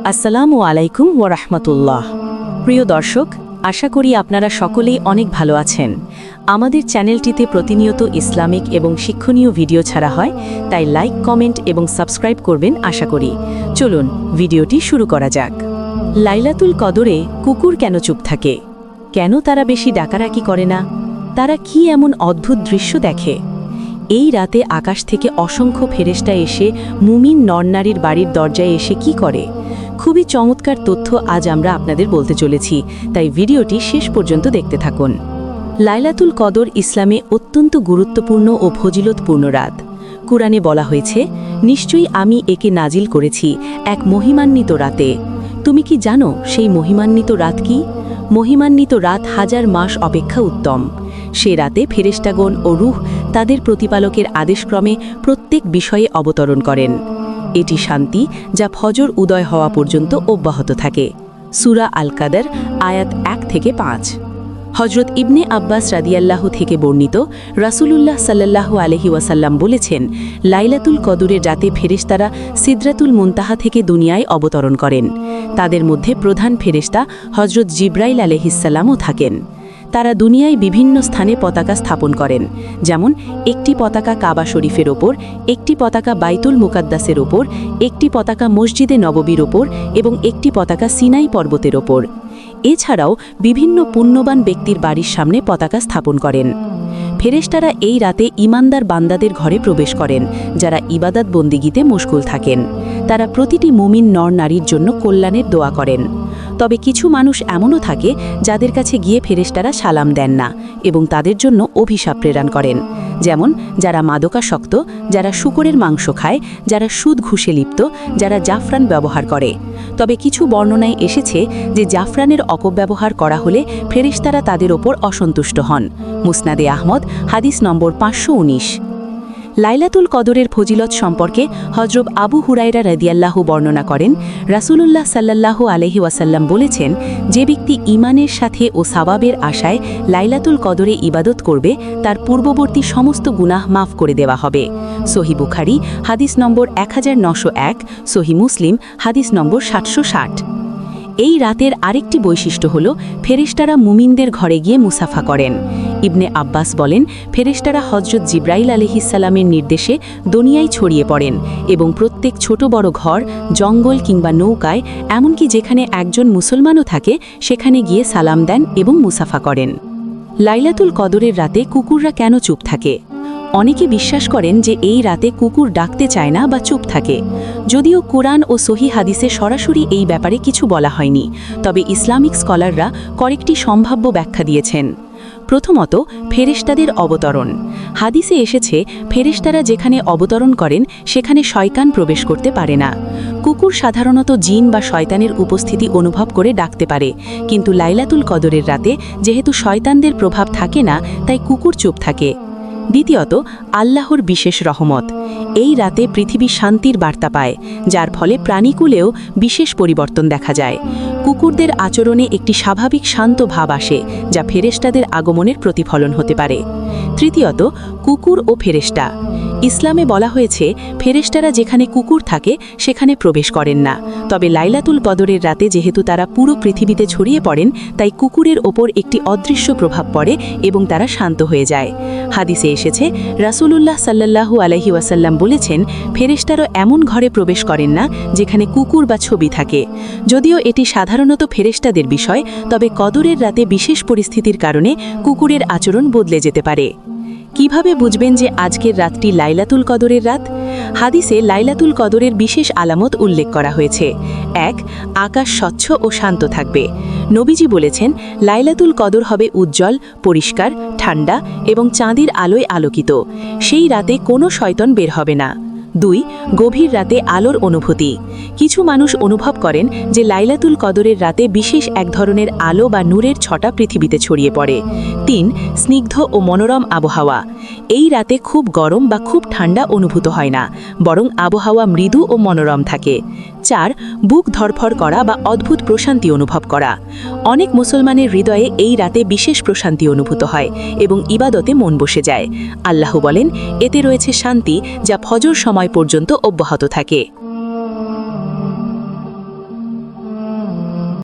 আসসালামু আলাইকুম ওয়া রাহমাতুল্লাহ। প্রিয় দর্শক, আশা করি আপনারা সকলেই অনেক ভালো আছেন। আমাদের চ্যানেলটিতে প্রতিনিয়ত ইসলামিক এবং শিক্ষণীয় ভিডিও ছাড়া হয়, তাই লাইক, কমেন্ট এবং সাবস্ক্রাইব করবেন আশা করি। চলুন ভিডিওটি শুরু করা যাক। লাইলাতুল কদরে কুকুর কেন চুপ থাকে? কেন তারা বেশি ডাকাডাকি করে না? তারা কি এমন অদ্ভুত দৃশ্য দেখে? এই রাতে আকাশ থেকে অসংখ্য ফেরেশতা এসে মুমিন নরনারীর বাড়ির দরজায় এসে কি করে? খুবই চমৎকার তথ্য আজ আমরা আপনাদের বলতে চলেছি, তাই ভিডিওটি শেষ পর্যন্ত দেখতে থাকুন। লাইলাতুল কদর ইসলামে অত্যন্ত গুরুত্বপূর্ণ ও ফজিলতপূর্ণ রাত। কুরআনে বলা হয়েছে, নিশ্চয়ই আমি একে নাজিল করেছি এক মহিমান্বিত রাতে। তুমি কি জানো সেই মহিমান্বিত রাত কি? মহিমান্বিত রাত হাজার মাস অপেক্ষা উত্তম। সে রাতে ফেরেশতাগণ ও রূহ তাদের প্রতিপালকের আদেশক্রমে প্রত্যেক বিষয়ে অবতরণ করেন। এটি শান্তি যা ফজর উদয় হওয়া পর্যন্ত অব্যাহত থাকে। সূরা আল কাদর আয়াত 1 থেকে 5। হজরত ইবনে আব্বাস রাদিয়াল্লাহু থেকে বর্ণিত, রাসূলুল্লাহ সাল্লাল্লাহু আলাইহি ওয়াসাল্লাম বলেছেন, লাইলাতুল কদরের রাতে ফেরেশতারা সিদরাতুল মুনতাহা থেকে দুনিয়ায় অবতরণ করেন। তাদের মধ্যে প্রধান ফেরেশতা হজরত জিবরাইল আলাইহিস সালামও থাকেন। তারা দুনিয়ায় বিভিন্ন স্থানে পতাকা স্থাপন করেন, যেমন একটি পতাকা কাবা শরীফের ওপর, একটি পতাকা বাইতুল মুকাদ্দাসের ওপর, একটি পতাকা মসজিদে নববীর ওপর এবং একটি পতাকা সিনাই পর্বতের ওপর। এছাড়াও বিভিন্ন পুণ্যবান ব্যক্তির বাড়ির সামনে পতাকা স্থাপন করেন। ফেরেশতারা এই রাতে ঈমানদার বান্দাদের ঘরে প্রবেশ করেন, যারা ইবাদত বন্দিগিতে মশগুল থাকেন। তারা প্রতিটি মুমিন নর নারীর জন্য কল্যাণের দোয়া করেন। তবে কিছু মানুষ এমনও থাকে যাদের কাছে গিয়ে ফেরেশতারা সালাম দেন না এবং তাদের জন্য অভিশাপ প্রেরণ করেন, যেমন যারা মাদকাসক্ত, যারা শূকরের মাংস খায়, যারা সুদ ঘুষে লিপ্ত, যারা জাফরান ব্যবহার করে। তবে কিছু বর্ণনায় এসেছে যে জাফরানের অপব্যবহার করা হলে ফেরেশতারা তাদের ওপর অসন্তুষ্ট হন। মুসনাদে আহমদ হাদিস নম্বর 519। লাইলাতুল কদরের ফজিলত সম্পর্কে হযরত আবু হুরায়রা রাদিয়াল্লাহু বর্ণনা করেন, রাসূলুল্লাহ সাল্লাল্লাহু আলাইহি ওয়াসাল্লাম বলেছেন, যে ব্যক্তি ঈমানের সাথে ও সাওয়াবের আশায় লাইলাতুল কদরে ইবাদত করবে, তার পূর্ববর্তী সমস্ত গুনাহ মাফ করে দেওয়া হবে। সহিহ বুখারী হাদিস নম্বর 1901, সহিহ মুসলিম হাদিস নম্বর 760। এই রাতের আরেকটি বৈশিষ্ট্য হল ফেরেশতারা মুমিনদের ঘরে গিয়ে মুসাফা করেন। ইবনে আব্বাস বলেন, ফেরেশতারা হযরত জিবরাইল আলাইহিস সালামের নির্দেশে দুনিয়ায় ছড়িয়ে পড়েন এবং প্রত্যেক ছোট বড় ঘর, জঙ্গল কিংবা নৌকায়, এমনকি যেখানে একজন মুসলমানও থাকে, সেখানে গিয়ে সালাম দেন এবং মুসাফা করেন। লাইলাতুল কদরের রাতে কুকুররা কেন চুপ থাকে? অনেকে বিশ্বাস করেন যে এই রাতে কুকুর ডাকতে চায় না বা চুপ থাকে। যদিও কুরআন ও সহিহ হাদিসে সরাসরি এই ব্যাপারে কিছু বলা হয়নি, তবে ইসলামিক স্কলাররা কয়েকটি সম্ভাব্য ব্যাখ্যা দিয়েছেন। প্রথমত, ফেরেশতাদের অবতরণ। হাদিসে এসেছে, ফেরেশতারা যেখানে অবতরণ করেন সেখানে শয়তান প্রবেশ করতে পারে না। কুকুর সাধারণত জিন বা শয়তানের উপস্থিতি অনুভব করে ডাকতে পারে, কিন্তু লাইলাতুল কদরের রাতে যেহেতু শয়তানদের প্রভাব থাকে না, তাই কুকুর চুপ থাকে। দ্বিতীয়ত, আল্লাহর বিশেষ রহমত। এই রাতে পৃথিবী শান্তির বার্তা পায়, যার ফলে প্রাণীকুলেও বিশেষ পরিবর্তন দেখা যায়। কুকুরদের আচরণে একটি স্বাভাবিক শান্ত ভাব আসে, যা ফেরেশতাদের আগমনের প্রতিফলন হতে পারে। তৃতীয়ত, কুকুর ও ফেরেশতা। ইসলামে বলা হয়েছে, ফেরেশতারা যেখানে কুকুর থাকে সেখানে প্রবেশ করেন না। তবে লাইলাতুল কদরের রাতে যেহেতু তারা পুরো পৃথিবীতে ছড়িয়ে পড়েন, তাই কুকুরের ওপর একটি অদৃশ্য প্রভাব পড়ে এবং তারা শান্ত হয়ে যায়। হাদিসে এসেছে, রাসূলুল্লাহ সাল্লাল্লাহু আলাইহি ওয়াসাল্লাম বলেছেন, ফেরেশতারা এমন ঘরে প্রবেশ করেন না যেখানে কুকুর বা ছবি থাকে। যদিও এটি সাধারণত ফেরেশতাদের বিষয়, তবে কদরের রাতে বিশেষ পরিস্থিতির কারণে কুকুরের আচরণ বদলে যেতে পারে। কিভাবে বুঝবেন যে আজকের রাতটি লাইলাতুল কদরের রাত? হাদিসে লাইলাতুল কদরের বিশেষ আলামত উল্লেখ করা হয়েছে। 1. আকাশ স্বচ্ছ ও শান্ত থাকবে। নবীজি বলেছেন, লাইলাতুল কদর হবে উজ্জ্বল, পরিষ্কার, ঠান্ডা এবং চাঁদের আলোয় আলোকিত। সেই রাতে কোনো শয়তান বের হবে না। 2. গভীর রাতে আলোর অনুভূতি। কিছু মানুষ অনুভব করেন যে লাইলাতুল কদরের রাতে বিশেষ এক ধরনের আলো বা নূরের ছটা পৃথিবীতে ছড়িয়ে পড়ে। 3. স্নিগ্ধ ও মনোরম আবহাওয়া। এই রাতে খুব গরম বা খুব ঠান্ডা অনুভূত হয় না, বরং আবহাওয়া মৃদু ও মনোরম থাকে। 4. বুক ধরফর করা বা অদ্ভুত প্রশান্তি অনুভব করা। অনেক মুসলমানের হৃদয়ে এই রাতে বিশেষ প্রশান্তি অনুভূত হয় এবং ইবাদতে মন বসে যায়। আল্লাহ বলেন, এতে রয়েছে শান্তি যা ফজর সময় পর্যন্ত অব্যাহত থাকে।